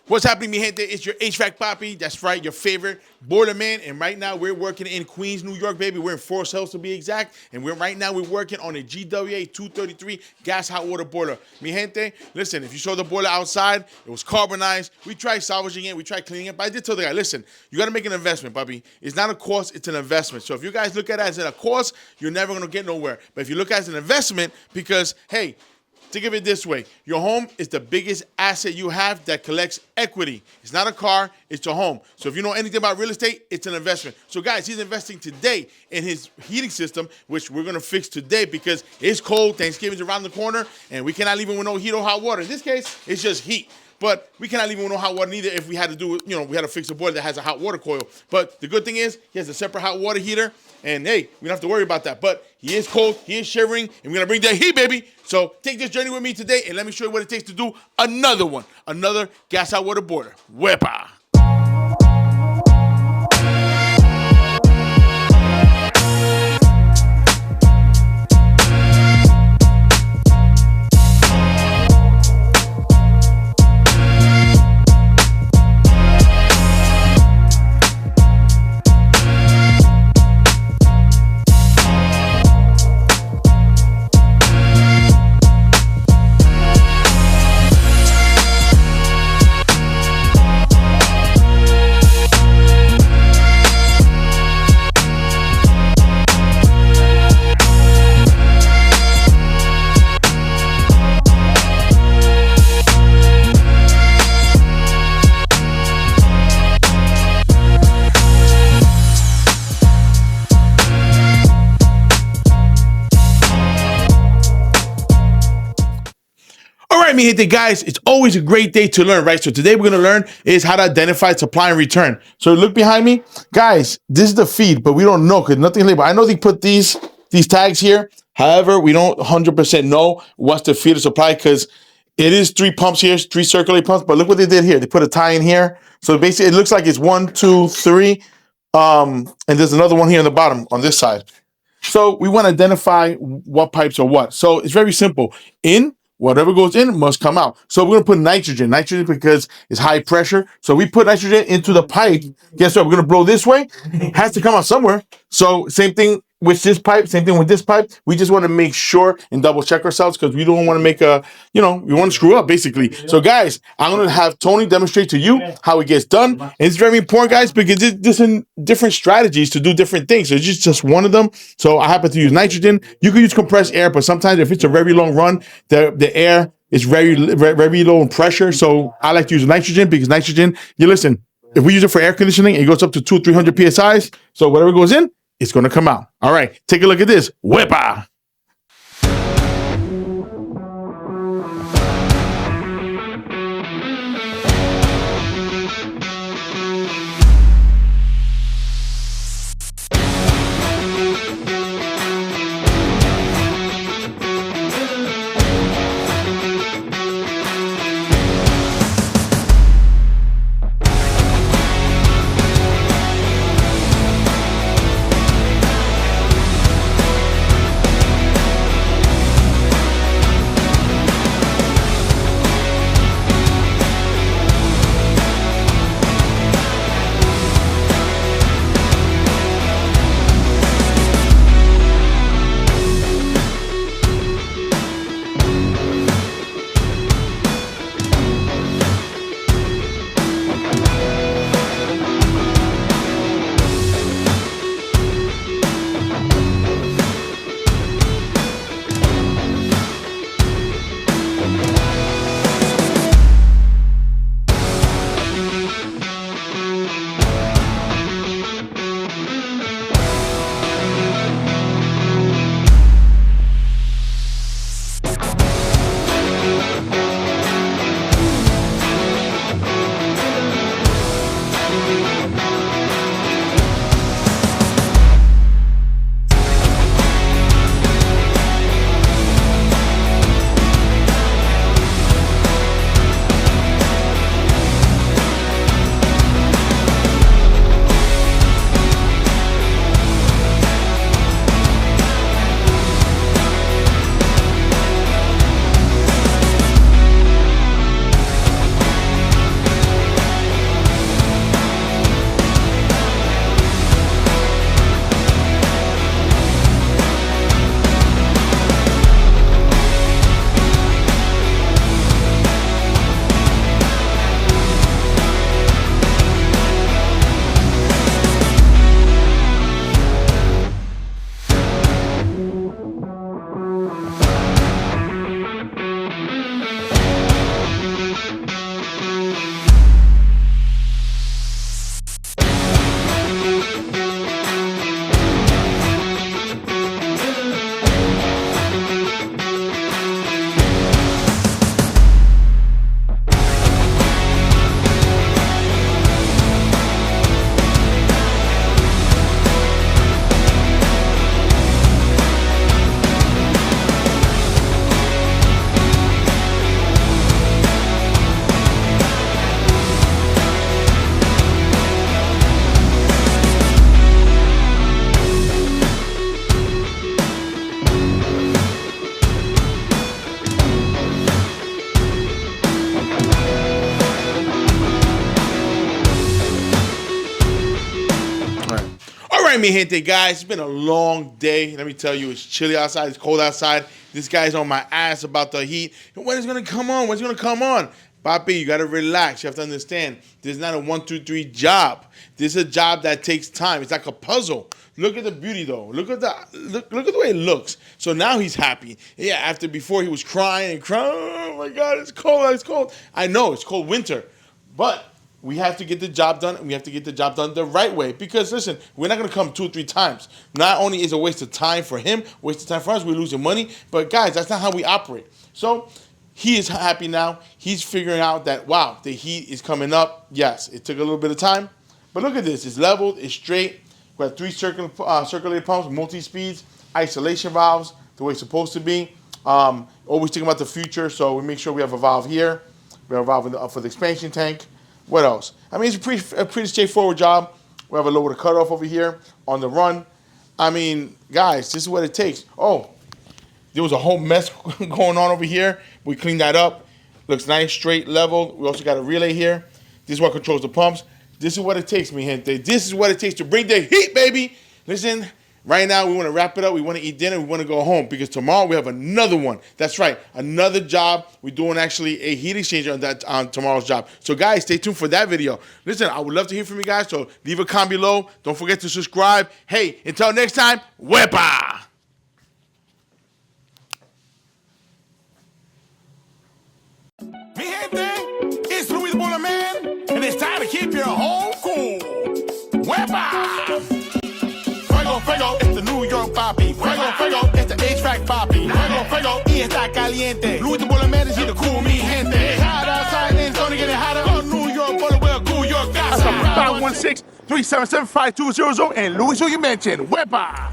What's happening, mi gente? It's your HVAC Papi. That's right, your favorite boiler man. And right now we're working in Queens, New York, baby. We're in Forest Hills to be exact. And right now we're working on a GWA-233 gas hot water boiler. Mi gente, listen, if you saw the boiler outside, it was carbonized. We tried salvaging it. We tried cleaning it. But I did tell the guy, listen, you got to make an investment, papi. It's not a cost, it's an investment. So if you guys look at it as a cost, you're never going to get nowhere. But if you look at it as an investment, because, hey, think of it this way. Your home is the biggest asset you have that collects equity. It's not a car, it's a home. So if you know anything about real estate, it's an investment. So guys, he's investing today in his heating system, which we're going to fix today because it's cold, Thanksgiving's around the corner, and we cannot leave it with no heat or hot water. In this case, it's just heat. But we cannot leave it with no hot water neither if we had to do it, we had to fix a boiler that has a hot water coil. But the good thing is he has a separate hot water heater. And hey, we don't have to worry about that. But he is cold, he is shivering, and we're gonna bring that heat, baby. So take this journey with me today and let me show you what it takes to do another one. Another gas hot water boiler. Wepa. All right, mi gente, guys, it's always a great day to learn, right? So today we're going to learn is how to identify supply and return. So look behind me. Guys, this is the feed, but we don't know because nothing labeled. I know they put these tags here. However, we don't 100% know what's the feed or supply because it is 3 pumps here, 3 circulating pumps. But look what they did here. They put a tie in here. So basically, it looks like it's 1, 2, 3. And there's another one here on the bottom on this side. So we want to identify what pipes are what. So it's very simple. Whatever goes in must come out. So we're going to put nitrogen. Nitrogen because it's high pressure. So we put nitrogen into the pipe. Guess what? We're going to blow this way. It has to come out somewhere. So same thing with this pipe. Same thing with this pipe. We just want to make sure and double check ourselves because we don't want to make we want to screw up basically. So guys, I'm going to have Tony demonstrate to you how it gets done. And it's very important, guys, because there's different strategies to do different things. So it's just one of them. So I happen to use nitrogen. You can use compressed air, but sometimes if it's a very long run, the air is very, very low in pressure. So I like to use nitrogen because nitrogen, listen, if we use it for air conditioning, it goes up to 200-300 PSIs. So whatever goes in, it's going to come out. All right, take a look at this. Wepa. right, mi gente, guys, it's been a long day. Let me tell you, it's chilly outside, it's cold outside. This guy's on my ass about the heat. When is it going to come on? When's it going to come on? Papi, you got to relax. You have to understand, this is not a 1, 2, 3 job. This is a job that takes time. It's like a puzzle. Look at the beauty, though. Look at the way it looks. So now he's happy. Yeah, before he was crying and crying. Oh, my God, it's cold, it's cold. I know, it's cold winter. But we have to get the job done, and we have to get the job done the right way. Because, listen, we're not going to come 2 or 3 times. Not only is it a waste of time for him, waste of time for us, we're losing money. But, guys, that's not how we operate. So he is happy now. He's figuring out that, wow, the heat is coming up. Yes, it took a little bit of time. But look at this. It's leveled. It's straight. We have 3 circulated pumps, multi-speeds, isolation valves, the way it's supposed to be. Always thinking about the future, so we make sure we have a valve here. We have a valve for the expansion tank. What else? I mean, it's a pretty straightforward job. We have a lower cutoff over here on the run. I mean, guys, this is what it takes. Oh, there was a whole mess going on over here. We cleaned that up. Looks nice, straight, level. We also got a relay here. This is what controls the pumps. This is what it takes, mi gente. This is what it takes to bring the heat, baby. Listen, right now we want to wrap it up. We want to eat dinner. We want to go home because tomorrow we have another one. That's right, another job. We're doing actually a heat exchanger on tomorrow's job. So, guys, stay tuned for that video. Listen, I would love to hear from you guys, so leave a comment below. Don't forget to subscribe. Hey, until next time, wepa! Mi gente, it's Luis Bola Man, and it's time to keep your home cool. Wepa! Fuego, fuego, it's the New York Papi. Fuego, fuego, it's the HVAC Papi. Fuego, fuego, y está caliente. Luis Bola Man is here to cool me, gente. It's hot outside and it's gonna get hotter. On New York, Bola will cool your casa. 516-377-5200 and Luis who you mentioned. Wepa!